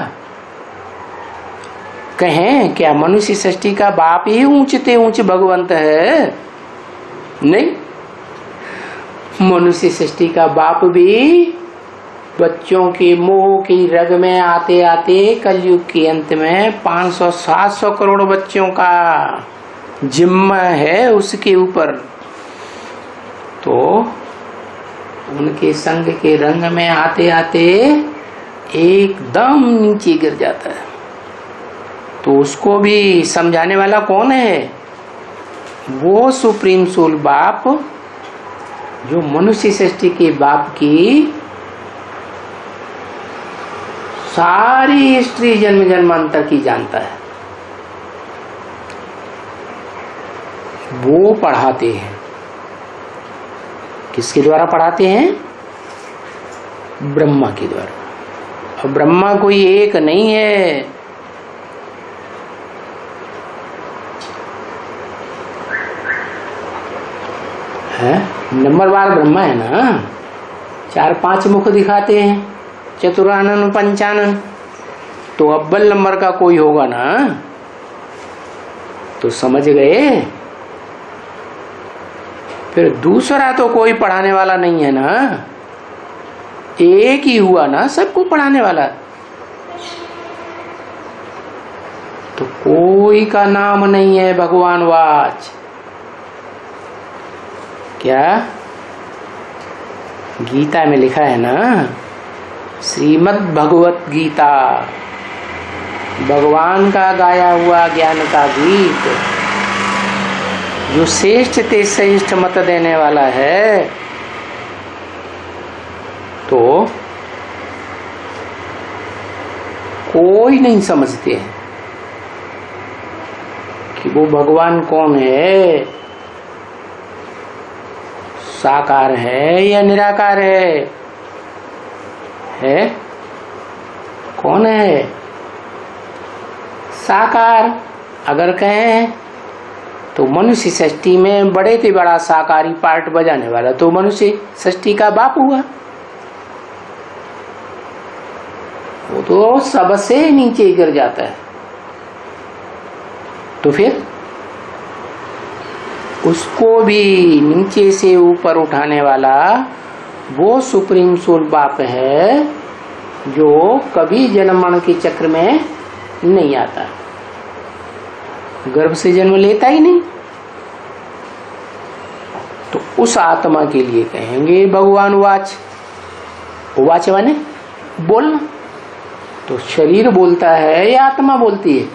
कहें क्या मनुष्य सृष्टि का बाप ही ऊंचते ऊंच भगवंत है? नहीं, मनुष्य सृष्टि का बाप भी बच्चों के मोह की रग में आते आते कलयुग के अंत में 500-700 करोड़ बच्चों का जिम्मा है उसके ऊपर। तो उनके संग के रंग में आते आते एकदम नीचे गिर जाता है। तो उसको भी समझाने वाला कौन है? वो सुप्रीम सोल बाप जो मनुष्य सृष्टि के बाप की सारी हिस्ट्री जन्म जन्मांतर की जानता है। वो पढ़ाते हैं। किसके द्वारा पढ़ाते हैं? ब्रह्मा के द्वारा। और ब्रह्मा कोई एक नहीं है नंबरवार ब्रह्मा है ना। 4-5 मुख दिखाते हैं, चतुरानन पंचानन। तो अव्वल नंबर का कोई होगा ना। तो समझ गए। फिर दूसरा तो कोई पढ़ाने वाला नहीं है ना, एक ही हुआ ना सबको पढ़ाने वाला। तो कोई का नाम नहीं है भगवान वाच। क्या गीता में लिखा है ना, श्रीमद् भगवत गीता भगवान का गाया हुआ ज्ञान का गीत, जो श्रेष्ठ ते श्रेष्ठ मत देने वाला है। तो कोई नहीं समझते हैं कि वो भगवान कौन है, साकार है या निराकार है? कौन है? साकार। अगर कहें तो मनुष्य सृष्टि में बड़े से बड़ा साकारी पार्ट बजाने वाला तो मनुष्य सृष्टि का बाप हुआ। वो तो सबसे नीचे गिर जाता है। तो फिर उसको भी नीचे से ऊपर उठाने वाला वो सुप्रीम सोल बाप है, जो कभी जन्म मरण के चक्र में नहीं आता, गर्भ से जन्म लेता ही नहीं। तो उस आत्मा के लिए कहेंगे भगवान वाच। वाच माने बोलना। तो शरीर बोलता है या आत्मा बोलती है?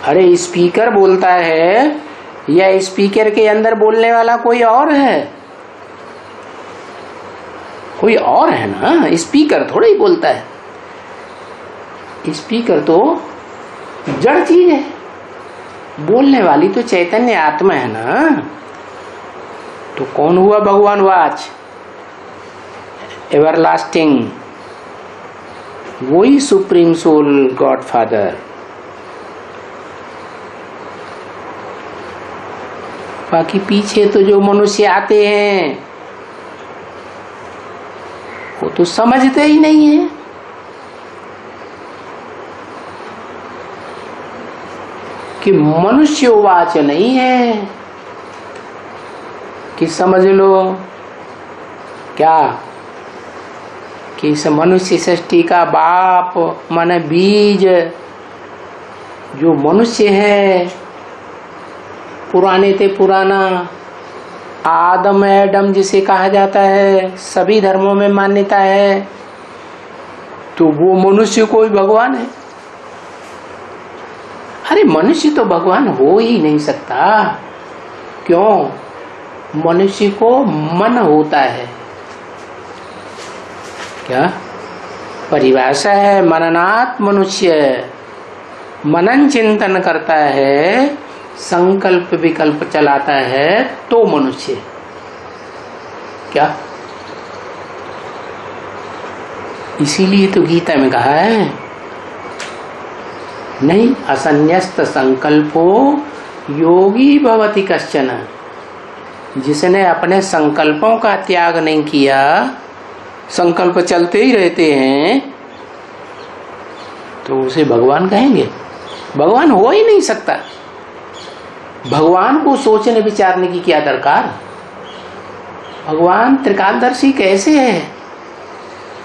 अरे स्पीकर बोलता है या स्पीकर के अंदर बोलने वाला कोई और है? कोई और है ना। स्पीकर थोड़ा ही बोलता है। स्पीकर तो जड़ चीज है, बोलने वाली तो चैतन्य आत्मा है ना। तो कौन हुआ भगवान वाच? एवरलास्टिंग, वही सुप्रीम सोल गॉड फादर। बाकी पीछे तो जो मनुष्य आते हैं वो तो समझते ही नहीं है कि मनुष्यवाच नहीं है कि समझ लो क्या कि इस मनुष्य सृष्टि का बाप माने बीज जो मनुष्य है, पुराने ते पुराना आदम एडम जिसे कहा जाता है, सभी धर्मों में मान्यता है। तो वो मनुष्य कोई भगवान है? अरे मनुष्य तो भगवान हो ही नहीं सकता। क्यों? मनुष्य को मन होता है। क्या परिभाषा है? मननात् मनुष्य, मनन चिंतन करता है, संकल्प विकल्प चलाता है तो मनुष्य। क्या? इसीलिए तो गीता में कहा है नहीं, असन्यस्त संकल्पो योगी भवति कश्चन। जिसने अपने संकल्पों का त्याग नहीं किया, संकल्प चलते ही रहते हैं, तो उसे भगवान कहेंगे? भगवान हो ही नहीं सकता। भगवान को सोचने विचारने की क्या दरकार। भगवान त्रिकालदर्शी कैसे है,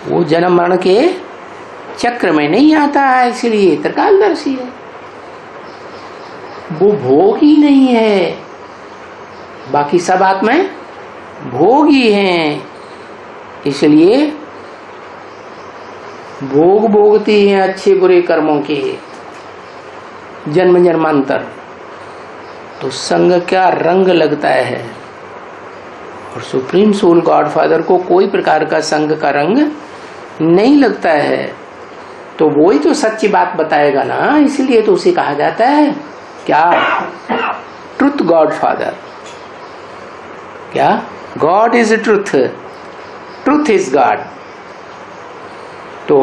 वो जन्म मरण के चक्र में नहीं आता है, इसलिए त्रिकालदर्शी है। वो भोगी नहीं है, बाकी सब आत्माएं भोगी हैं, इसलिए भोग भोगती हैं अच्छे बुरे कर्मों के जन्म जन्मांतर। तो संग का रंग लगता है, और सुप्रीम सोल गॉडफादर को कोई प्रकार का संग का रंग नहीं लगता है। तो वो ही तो सच्ची बात बताएगा ना, इसलिए तो उसे कहा जाता है क्या, ट्रुथ गॉडफादर। क्या, God is truth, truth is God. तो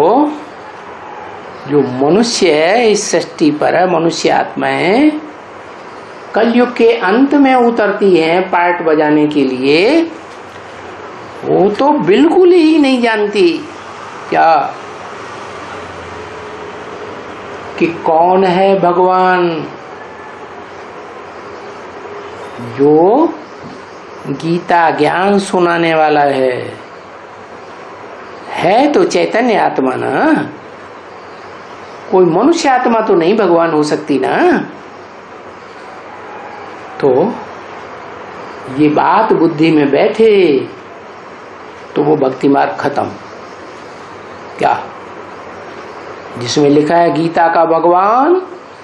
जो मनुष्य है इस सृष्टि पर, मनुष्य आत्माएं कलयुग के अंत में उतरती हैं पार्ट बजाने के लिए, वो तो बिल्कुल ही नहीं जानती क्या कि कौन है भगवान जो गीता ज्ञान सुनाने वाला है तो चैतन्य आत्मा ना, कोई मनुष्य आत्मा तो नहीं भगवान हो सकती ना। तो ये बात बुद्धि में बैठे तो वो भक्ति मार्ग खत्म। क्या, जिसमें लिखा है गीता का भगवान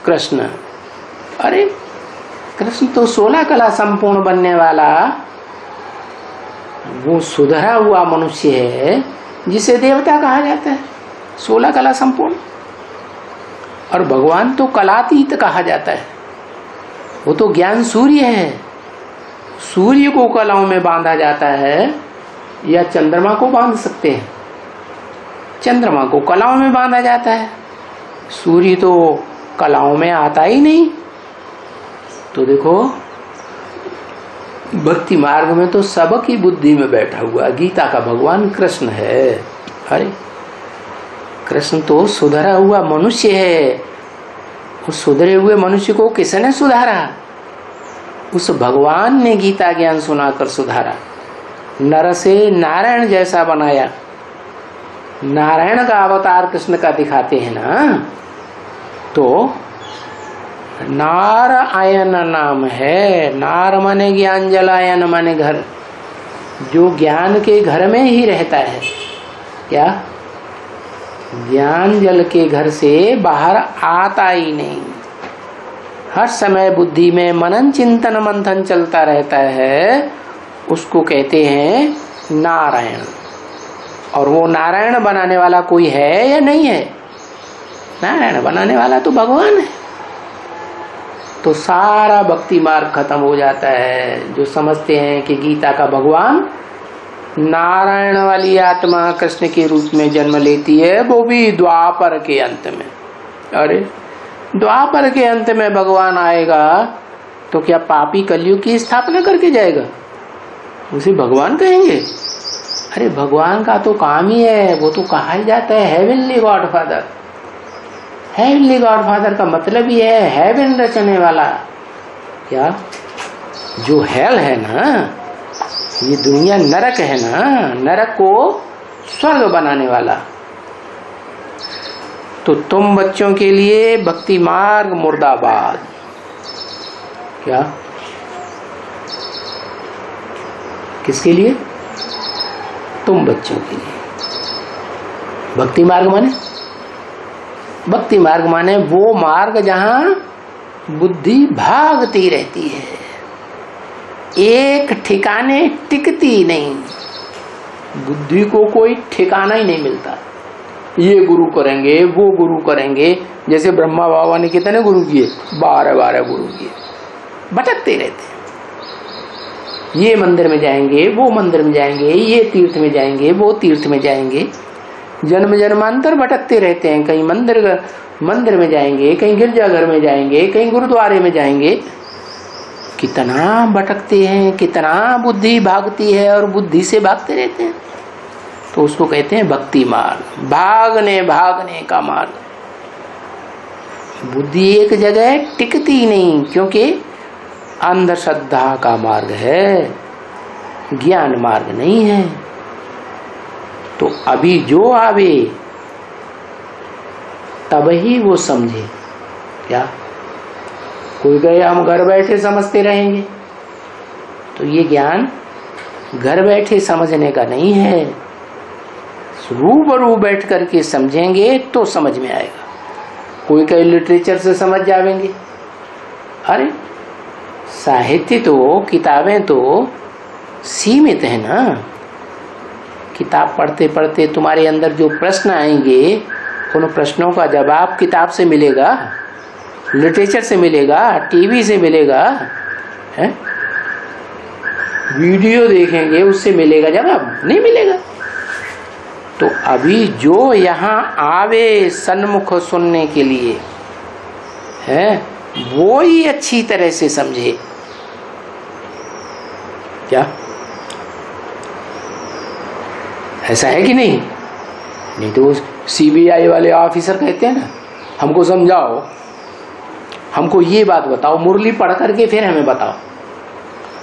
कृष्ण, अरे कृष्ण तो 16 कला संपूर्ण बनने वाला वो सुधरा हुआ मनुष्य है जिसे देवता कहा जाता है, 16 कला संपूर्ण। और भगवान तो कलातीत कहा जाता है, वो तो ज्ञान सूर्य है। सूर्य को कलाओं में बांधा जाता है या चंद्रमा को बांध सकते हैं, चंद्रमा को कलाओं में बांधा जाता है, सूर्य तो कलाओं में आता ही नहीं। तो देखो भक्ति मार्ग में तो सबकी बुद्धि में बैठा हुआ गीता का भगवान कृष्ण है। अरे कृष्ण तो सुधरा हुआ मनुष्य है, उस सुधरे हुए मनुष्य को किसने सुधारा, उस भगवान ने गीता ज्ञान सुनाकर सुधारा, नर से नारायण जैसा बनाया। नारायण का अवतार कृष्ण का दिखाते हैं ना, तो नार आयन नाम है। नार माने ज्ञान जल, आयन माने घर, जो ज्ञान के घर में ही रहता है। क्या, ज्ञान जल के घर से बाहर आता ही नहीं, हर समय बुद्धि में मनन चिंतन मंथन चलता रहता है, उसको कहते हैं नारायण। और वो नारायण बनाने वाला कोई है या नहीं है, नारायण बनाने वाला तो भगवान है। तो सारा भक्ति मार्ग खत्म हो जाता है। जो समझते हैं कि गीता का भगवान नारायण वाली आत्मा कृष्ण के रूप में जन्म लेती है, वो भी द्वापर के अंत में। अरे द्वापर के अंत में भगवान आएगा तो क्या पापी कलयुग की स्थापना करके जाएगा, उसे भगवान कहेंगे? अरे भगवान का तो काम ही है, वो तो कहा ही जाता है हेवनली गॉडफादर। हेवनली गॉडफादर का मतलब ही है हेवन रचने वाला। क्या, जो हेल है ना, ये दुनिया नरक है ना, नरक को स्वर्ग बनाने वाला। तो तुम बच्चों के लिए भक्ति मार्ग मुर्दाबाद। क्या, किसके लिए? तुम बच्चों के लिए। भक्ति मार्ग माने, भक्ति मार्ग माने वो मार्ग जहां बुद्धि भागती रहती है, एक ठिकाने टिकती नहीं। बुद्धि को कोई ठिकाना ही नहीं मिलता, ये गुरु करेंगे वो गुरु करेंगे। जैसे ब्रह्मा बाबा ने कितने गुरु किए, 12 गुरु किए, भटकते रहते। ये मंदिर में जाएंगे, वो मंदिर में जाएंगे, ये तीर्थ में जाएंगे, वो तीर्थ में जाएंगे, जन्म जन्मांतर भटकते रहते हैं। कहीं मंदिर में जाएंगे, कहीं गिरजाघर में जाएंगे, कहीं गुरुद्वारे में जाएंगे। कितना भटकते हैं, कितना बुद्धि भागती है और बुद्धि से भागते रहते हैं। तो उसको कहते हैं भक्ति मार्ग, भागने भागने का मार्ग। बुद्धि एक जगह टिकती नहीं, क्योंकि अंधश्रद्धा का मार्ग है, ज्ञान मार्ग नहीं है। तो अभी जो आवे तब ही वो समझे। क्या कोई कहे हम घर बैठे समझते रहेंगे, तो ये ज्ञान घर बैठे समझने का नहीं है, रूबरू बैठ करके समझेंगे तो समझ में आएगा। कोई कहे लिटरेचर से समझ जाएंगे, अरे साहित्य तो, किताबें तो सीमित है ना। किताब पढ़ते पढ़ते तुम्हारे अंदर जो प्रश्न आएंगे उन प्रश्नों का जवाब किताब से मिलेगा, लिटरेचर से मिलेगा, टीवी से मिलेगा, है? वीडियो देखेंगे उससे मिलेगा जवाब? नहीं मिलेगा। तो अभी जो यहाँ आवे सन्मुख सुनने के लिए है, वो ही अच्छी तरह से समझे। क्या ऐसा है कि नहीं? नहीं तो सीबीआई वाले ऑफिसर कहते हैं ना, हमको समझाओ, हमको ये बात बताओ, मुरली पढ़ करके फिर हमें बताओ।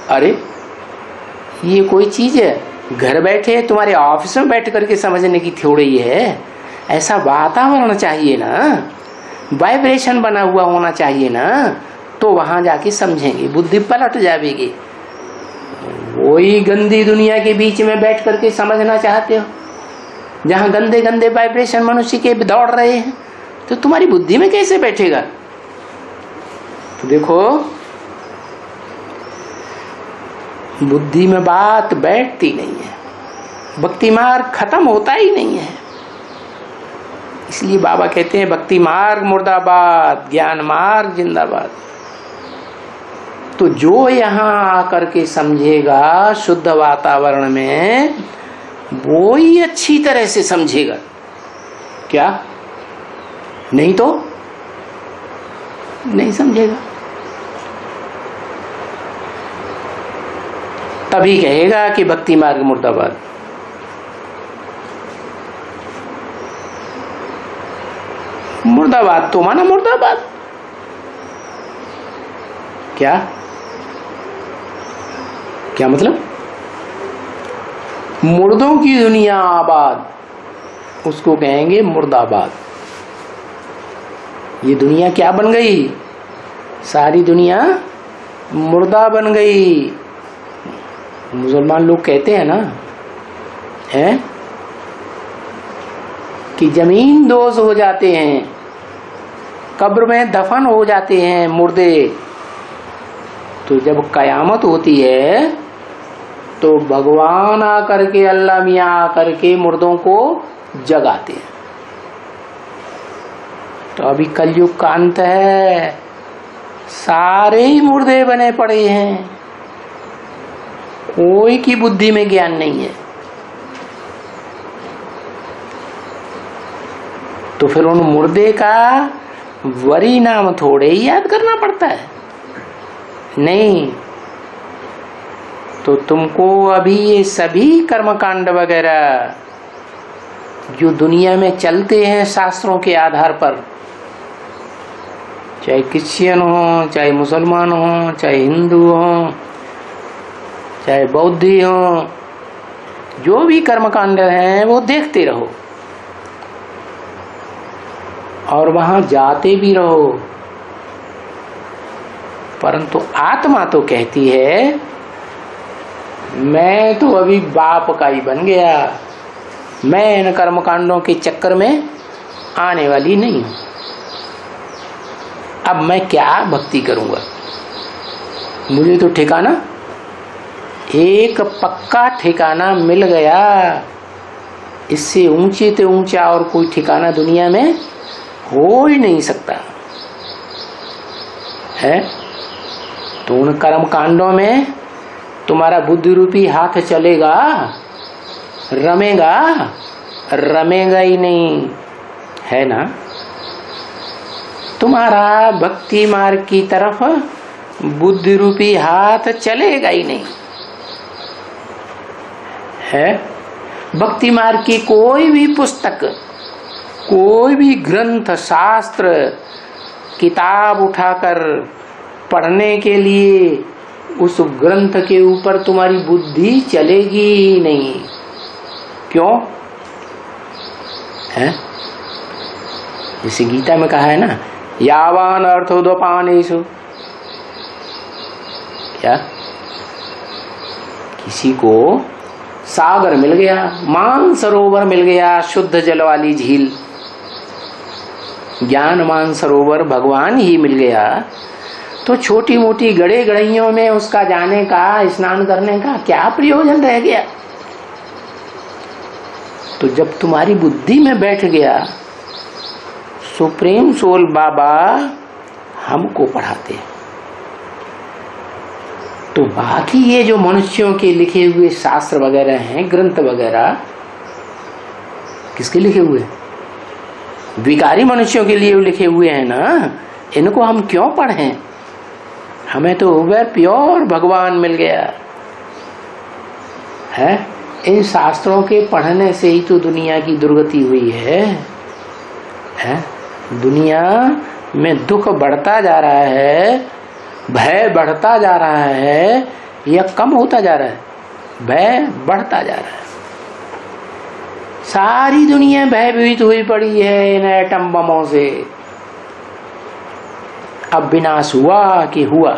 अरे ये कोई चीज है? घर बैठे तुम्हारे ऑफिस में बैठ करके समझने की थ्योरी है। ऐसा वातावरण चाहिए ना, वाइब्रेशन बना हुआ होना चाहिए ना, तो वहां जाके समझेंगे, बुद्धि पलट जाएगी। वही गंदी दुनिया के बीच में बैठ करके समझना चाहते हो, जहां गंदे गंदे वाइब्रेशन मनुष्य के दौड़ रहे हैं, तो तुम्हारी बुद्धि में कैसे बैठेगा? तो देखो, बुद्धि में बात बैठती नहीं है, भक्ति मार्ग खत्म होता ही नहीं है। इसलिए बाबा कहते हैं भक्ति मार्ग मुर्दाबाद, ज्ञान मार्ग जिंदाबाद। तो जो यहाँ आकर के समझेगा शुद्ध वातावरण में, वो ही अच्छी तरह से समझेगा। क्या? नहीं तो नहीं समझेगा। तभी कहेगा कि भक्ति मार्ग मुर्दाबाद। मुर्दाबाद तो माना मुर्दाबाद। क्या क्या मतलब? मुर्दों की दुनिया आबाद, उसको कहेंगे मुर्दाबाद। ये दुनिया क्या बन गई? सारी दुनिया मुर्दा बन गई। मुसलमान लोग कहते हैं ना, है कि जमीन दोष हो जाते हैं, कब्र में दफन हो जाते हैं मुर्दे। तो जब कयामत होती है तो भगवान आकर के, अल्लाह मियाँ आकर के मुर्दों को जगाते हैं। तो अभी कलयुग का अंत है, सारे ही मुर्दे बने पड़े हैं, कोई की बुद्धि में ज्ञान नहीं है। तो फिर उन मुर्दे का वरी नाम थोड़े ही याद करना पड़ता है? नहीं। तो तुमको अभी ये सभी कर्मकांड वगैरह जो दुनिया में चलते हैं शास्त्रों के आधार पर, चाहे क्रिश्चियन हो, चाहे मुसलमान हो, चाहे हिंदू हो, चाहे बौद्धी हो, जो भी कर्मकांड हैं वो देखते रहो और वहां जाते भी रहो। परंतु आत्मा तो कहती है मैं तो अभी बाप का ही बन गया, मैं इन कर्मकांडों के चक्कर में आने वाली नहीं हूं। अब मैं क्या भक्ति करूंगा? मुझे तो ठिकाना, एक पक्का ठिकाना मिल गया, इससे ऊंचे से ऊंचा और कोई ठिकाना दुनिया में हो ही नहीं सकता है। तो उन कर्म कांडों में तुम्हारा बुद्धि रूपी हाथ चलेगा, रमेगा? रमेगा ही नहीं, है ना। तुम्हारा भक्ति मार्ग की तरफ बुद्धि रूपी हाथ चलेगा ही नहीं, है। भक्ति मार्ग की कोई भी पुस्तक, कोई भी ग्रंथ, शास्त्र, किताब उठाकर पढ़ने के लिए उस ग्रंथ के ऊपर तुम्हारी बुद्धि चलेगी ही नहीं। क्यों है? जैसे गीता में कहा है ना, यावान अर्थोदपानेषु, क्या किसी को सागर मिल गया, मान सरोवर मिल गया, शुद्ध जल वाली झील, ज्ञान मान सरोवर भगवान ही मिल गया, तो छोटी मोटी गड़े गड़ियों में उसका जाने का, स्नान करने का क्या प्रयोजन रह गया? तो जब तुम्हारी बुद्धि में बैठ गया, सुप्रीम सोल बाबा हमको पढ़ाते हैं। तो बाकी ये जो मनुष्यों के लिखे हुए शास्त्र वगैरह हैं, ग्रंथ वगैरह, किसके लिखे हुए? विकारी मनुष्यों के लिए लिखे हुए हैं ना। इनको हम क्यों पढ़ें? हमें तो वह प्योर भगवान मिल गया है। इन शास्त्रों के पढ़ने से ही तो दुनिया की दुर्गति हुई है? दुनिया में दुख बढ़ता जा रहा है, भय बढ़ता जा रहा है या कम होता जा रहा है? भय बढ़ता जा रहा है। सारी दुनिया भयभीत हुई पड़ी है इन एटम बमों से। अब विनाश हुआ कि हुआ।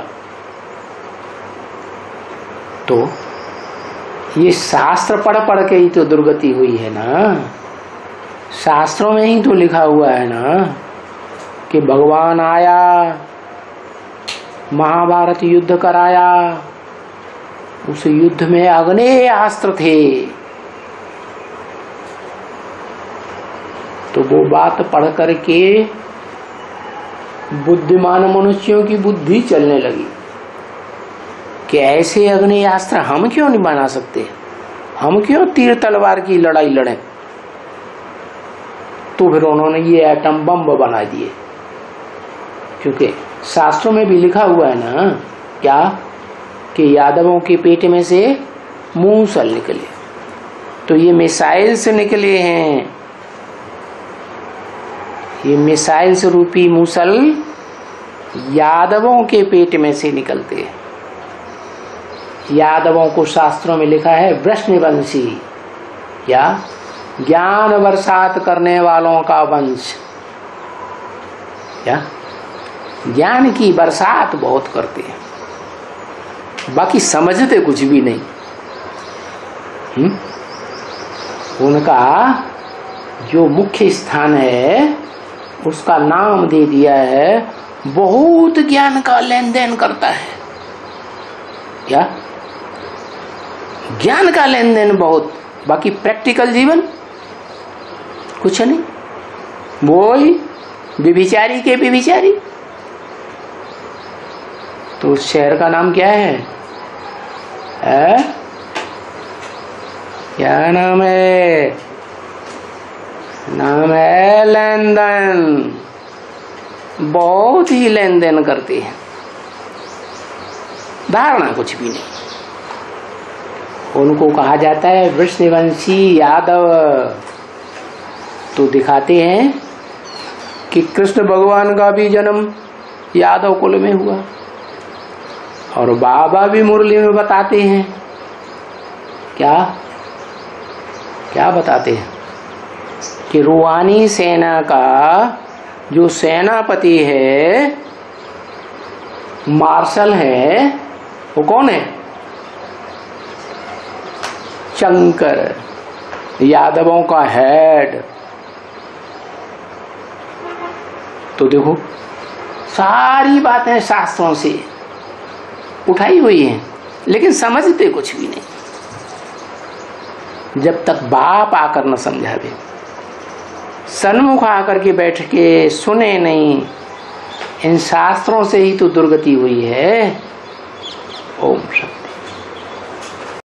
तो ये शास्त्र पढ़ पढ़ के ही तो दुर्गति हुई है ना। शास्त्रों में ही तो लिखा हुआ है ना कि भगवान आया, महाभारत युद्ध कराया, उस युद्ध में अग्नेय अस्त्र थे। तो वो बात पढ़ करके बुद्धिमान मनुष्यों की बुद्धि चलने लगी कि ऐसे अग्नि अस्त्र हम क्यों नहीं बना सकते, हम क्यों तीर तलवार की लड़ाई लड़े। तो फिर उन्होंने ये एटम बम बना दिए, क्योंकि शास्त्रों में भी लिखा हुआ है ना क्या कि यादवों के पेट में से मूसल निकले। तो ये मिसाइल से निकले हैं। ये मिसाइल रूपी मूसल यादवों के पेट में से निकलते हैं। यादवों को शास्त्रों में लिखा है वृष्णवंशी, या ज्ञान बरसात करने वालों का वंश। क्या ज्ञान की बरसात बहुत करते हैं, बाकी समझते कुछ भी नहीं। उनका जो मुख्य स्थान है उसका नाम दे दिया है, बहुत ज्ञान का लेन देन करता है। क्या ज्ञान का लेन देन बहुत, बाकी प्रैक्टिकल जीवन कुछ नहीं। वो ही व्यभिचारी के व्यभिचारी। तो उस शहर का नाम क्या है? क्या नाम है? नाम है लेन देन। बहुत ही लेन देन करते हैं, धारणा कुछ भी नहीं। उनको कहा जाता है वृष्णवंशी यादव। तो दिखाते हैं कि कृष्ण भगवान का भी जन्म यादव कुल में हुआ, और बाबा भी मुरली में बताते हैं। क्या क्या बताते हैं कि रुवानी सेना का जो सेनापति है, मार्शल है, वो कौन है? शंकर, यादवों का हेड। तो देखो सारी बातें शास्त्रों से उठाई हुई हैं, लेकिन समझते कुछ भी नहीं। जब तक बाप आकर न समझावे, सन्मुख आकर के बैठ के सुने नहीं, इन शास्त्रों से ही तो दुर्गति हुई है। ओम शांति।